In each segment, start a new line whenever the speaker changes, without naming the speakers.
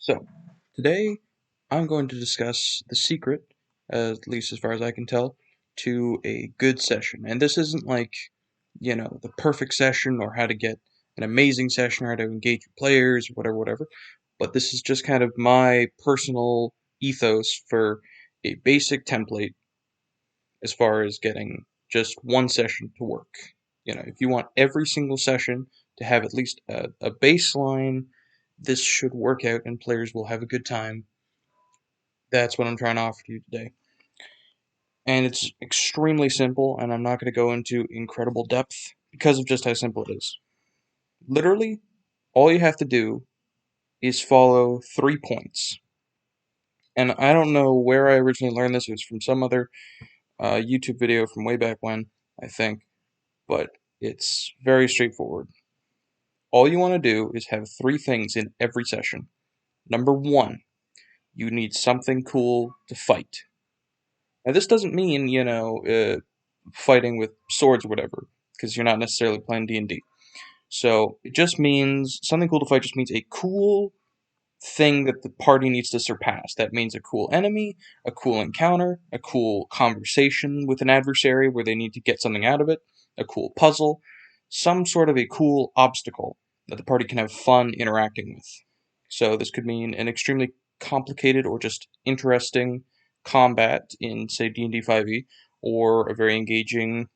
So, today I'm going to discuss the secret, at least as far as I can tell, to a good session. And this isn't like, the perfect session or how to get an amazing session or how to engage with players or whatever. But this is just kind of my personal ethos for a basic template as far as getting just one session to work. If you want every single session to have at least a baseline, this should work out and players will have a good time. That's what I'm trying to offer to you today. And it's extremely simple, and I'm not going to go into incredible depth because of just how simple it is. Literally, all you have to do is follow 3 points. And I don't know where I originally learned this. It was from some other YouTube video from way back when, I think. But it's very straightforward. All you want to do is have 3 things in every session. Number 1, you need something cool to fight. Now, this doesn't mean, fighting with swords or whatever, because you're not necessarily playing D&D. So, it just means, something cool to fight just means a cool thing that the party needs to surpass. That means a cool enemy, a cool encounter, a cool conversation with an adversary where they need to get something out of it, a cool puzzle, some sort of a cool obstacle that the party can have fun interacting with. So this could mean an extremely complicated or just interesting combat in, say, D&D 5e, or a very engaging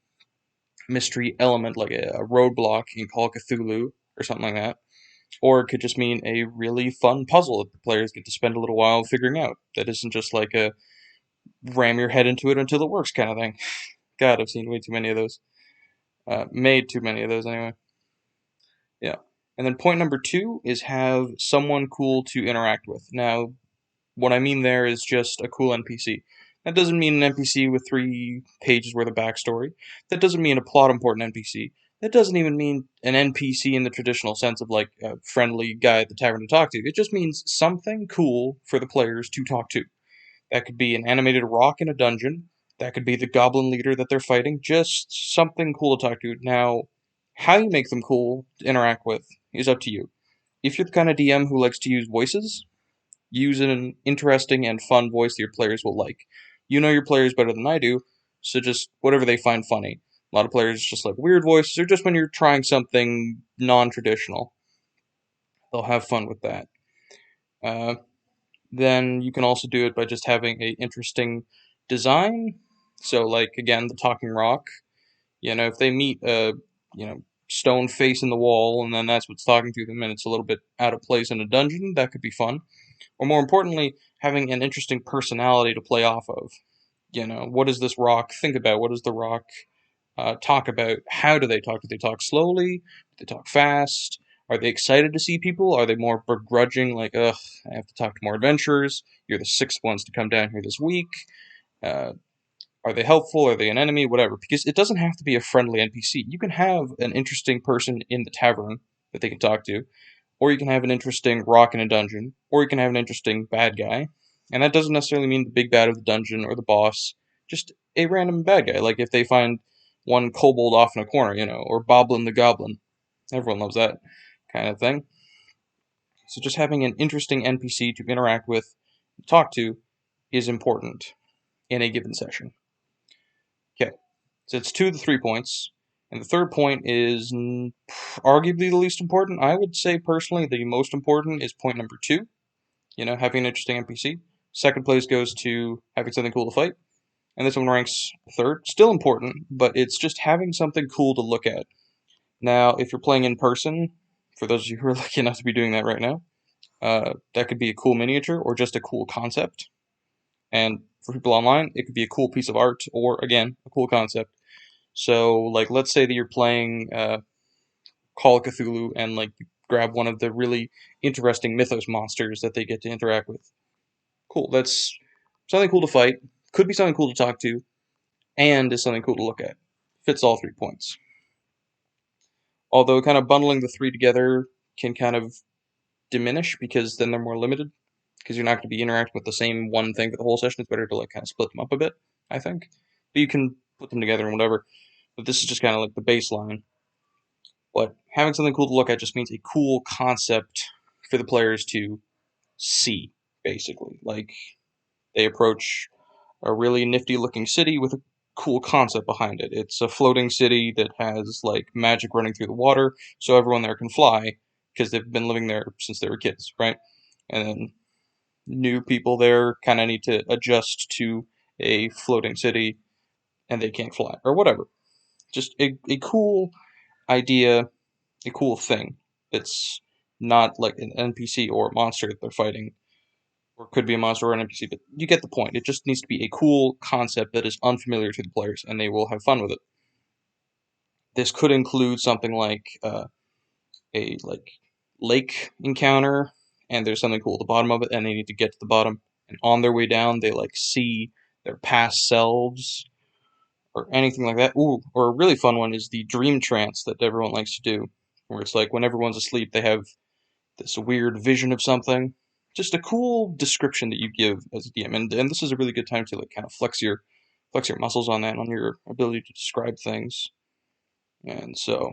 mystery element like a roadblock in Call of Cthulhu or something like that. Or it could just mean a really fun puzzle that the players get to spend a little while figuring out. That isn't just like a ram your head into it until it works kind of thing. God, I've seen way too many of those. Made too many of those anyway. Yeah. And then point number 2 is have someone cool to interact with. Now, what I mean there is just a cool NPC. That doesn't mean an NPC with 3 pages worth of backstory. That doesn't mean a plot important NPC. That doesn't even mean an NPC in the traditional sense of like a friendly guy at the tavern to talk to. It just means something cool for the players to talk to. That could be an animated rock in a dungeon. That could be the goblin leader that they're fighting. Just something cool to talk to. Now, how you make them cool to interact with is up to you. If you're the kind of DM who likes to use voices, use an interesting and fun voice that your players will like. You know your players better than I do, so just whatever they find funny. A lot of players just like weird voices, or just when you're trying something non-traditional. They'll have fun with that. Uh, then you can also do it by just having a interesting design. So, like again, the talking rock. If they meet a stone face in the wall, and then that's what's talking to them, and it's a little bit out of place in a dungeon, that could be fun. Or more importantly, having an interesting personality to play off of. What does this rock think about? What does the rock talk about? How do they talk? Do they talk slowly? Do they talk fast? Are they excited to see people? Are they more begrudging, like, ugh, I have to talk to more adventurers. You're the sixth ones to come down here this week. Uh, are they helpful? Are they an enemy? Whatever. Because it doesn't have to be a friendly NPC. You can have an interesting person in the tavern that they can talk to, or you can have an interesting rock in a dungeon, or you can have an interesting bad guy. And that doesn't necessarily mean the big bad of the dungeon or the boss, just a random bad guy. Like if they find one kobold off in a corner, or Boblin the Goblin. Everyone loves that kind of thing. So just having an interesting NPC to interact with, talk to, is important in a given session. Okay, so it's 2 of the 3 points. And the third point is arguably the least important. I would say personally the most important is point number 2, having an interesting NPC. Second place goes to having something cool to fight. And this one ranks third. Still important, but it's just having something cool to look at. Now, if you're playing in person, for those of you who are lucky enough to be doing that right now, that could be a cool miniature or just a cool concept. And for people online, it could be a cool piece of art or, again, a cool concept. So, like, let's say that you're playing Call of Cthulhu and, like, you grab one of the really interesting mythos monsters that they get to interact with. Cool, that's something cool to fight, could be something cool to talk to, and is something cool to look at. Fits all 3 points. Although, kind of bundling the 3 together can kind of diminish because then they're more limited. Because you're not going to be interacting with the same one thing for the whole session. It's better to like kind of split them up a bit, I think. But you can put them together and whatever. But this is just kind of like the baseline. But having something cool to look at just means a cool concept for the players to see, basically. Like, they approach a really nifty looking city with a cool concept behind it. It's a floating city that has like magic running through the water, so everyone there can fly because they've been living there since they were kids, right? And then new people there kind of need to adjust to a floating city and they can't fly or whatever. Just a cool idea, a cool thing that's not like an NPC or a monster that they're fighting, or could be a monster or an NPC, but you get the point. It just needs to be a cool concept that is unfamiliar to the players, and they will have fun with it. This could include something like a like lake encounter, and there's something cool at the bottom of it, and they need to get to the bottom, and on their way down, they like see their past selves or anything like that. Ooh, or a really fun one is the dream trance that everyone likes to do, where it's like when everyone's asleep, they have this weird vision of something. Just a cool description that you give as a DM, and this is a really good time to like kind of flex your muscles on that, on your ability to describe things. And so,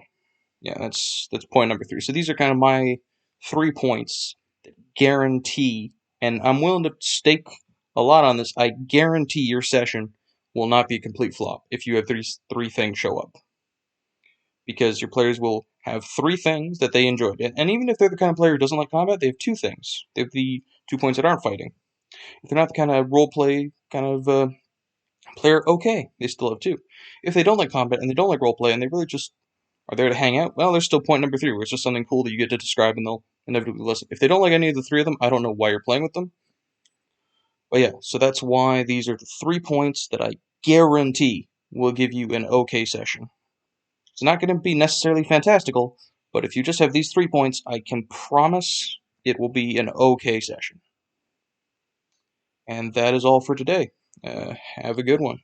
yeah, that's point number 3. So these are kind of my 3 points that guarantee, and I'm willing to stake a lot on this. I guarantee your session will not be a complete flop if you have three things show up, because your players will have 3 things that they enjoyed. And even if they're the kind of player who doesn't like combat, they have 2 things. They have the 2 points that aren't fighting. If they're not the kind of role play kind of player, okay, they still have 2. If they don't like combat and they don't like role play and they really just are there to hang out, well, there's still point number 3, where it's just something cool that you get to describe and they'll inevitably listen. If they don't like any of the 3 of them, I don't know why you're playing with them. But yeah, so that's why these are the 3 points that I guarantee will give you an okay session. It's not going to be necessarily fantastical, but if you just have these 3 points, I can promise it will be an okay session. And that is all for today. Have a good one.